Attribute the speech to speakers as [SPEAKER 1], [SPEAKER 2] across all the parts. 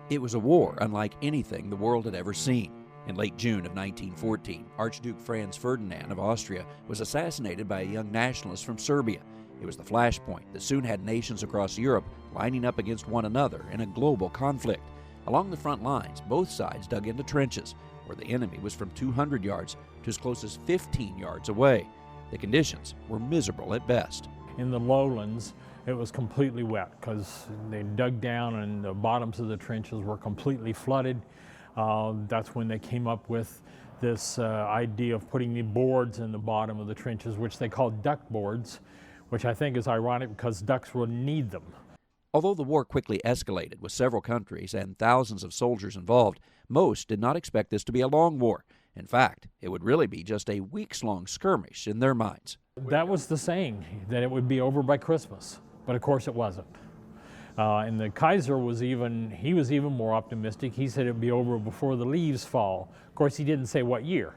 [SPEAKER 1] It was a war unlike anything the world had ever seen. In late June of 1914, Archduke Franz Ferdinand of Austria was assassinated by a young nationalist from Serbia. It was the flashpoint that soon had nations across Europe lining up against one another in a global conflict. Along the front lines, both sides dug into trenches, where the enemy was from 200 yards to as close as 15 yards away. The conditions were miserable at best.
[SPEAKER 2] In the lowlands, it was completely wet because they dug down and the bottoms of the trenches were completely flooded. That's when they came up with this idea of putting the boards in the bottom of the trenches, which they called duck boards, which I think is ironic because ducks would need them.
[SPEAKER 1] Although the war quickly escalated with several countries and thousands of soldiers involved, most did not expect this to be a long war. In fact, it would really be just a weeks-long skirmish in their minds.
[SPEAKER 2] That was the saying, that it would be over by Christmas, but of course it wasn't. And the Kaiser was even more optimistic. He said it would be over before the leaves fall. Of course, he didn't say what year.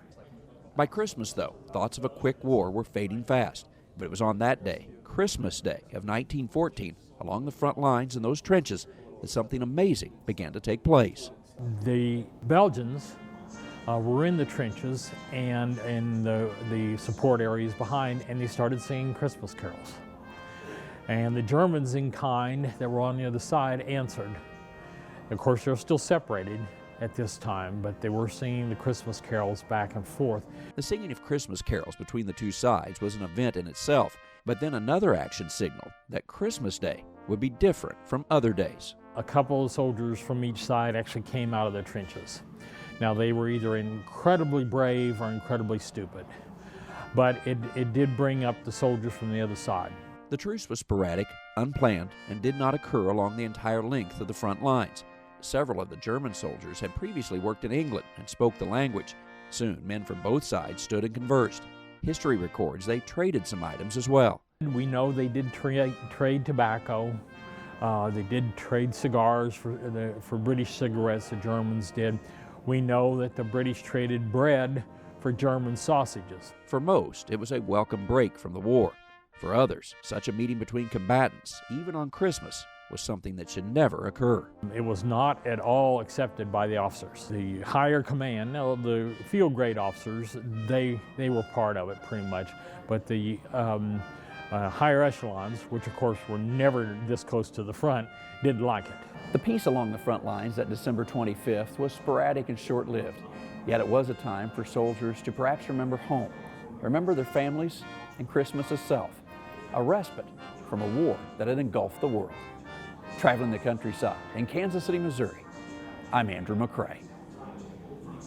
[SPEAKER 1] By Christmas, though, thoughts of a quick war were fading fast. But it was on that day, Christmas Day of 1914, along the front lines in those trenches, that something amazing began to take place.
[SPEAKER 2] The Belgians were in the trenches and in the support areas behind, and they started singing Christmas carols. And the Germans in kind that were on the other side answered. Of course, they're still separated at this time, but they were singing the Christmas carols back and forth.
[SPEAKER 1] The singing of Christmas carols between the two sides was an event in itself, but then another action signaled that Christmas Day would be different from other days.
[SPEAKER 2] A couple of soldiers from each side actually came out of their trenches. Now, they were either incredibly brave or incredibly stupid, but it did bring up the soldiers from the other side.
[SPEAKER 1] The truce was sporadic, unplanned, and did not occur along the entire length of the front lines. Several of the German soldiers had previously worked in England and spoke the language. Soon, men from both sides stood and conversed. History records they traded some items as well.
[SPEAKER 2] We know they did trade tobacco. They did trade cigars for British cigarettes, the Germans did. We know that the British traded bread for German sausages.
[SPEAKER 1] For most, it was a welcome break from the war. For others, such a meeting between combatants, even on Christmas, was something that should never occur.
[SPEAKER 2] It was not at all accepted by the officers. The higher command, now the field grade officers, they were part of it pretty much, but the higher echelons, which of course were never this close to the front, didn't like it.
[SPEAKER 1] The peace along the front lines that December 25th was sporadic and short-lived, yet it was a time for soldiers to perhaps remember home, remember their families, and Christmas itself, a respite from a war that had engulfed the world. Traveling the countryside in Kansas City, Missouri, I'm Andrew McCrae.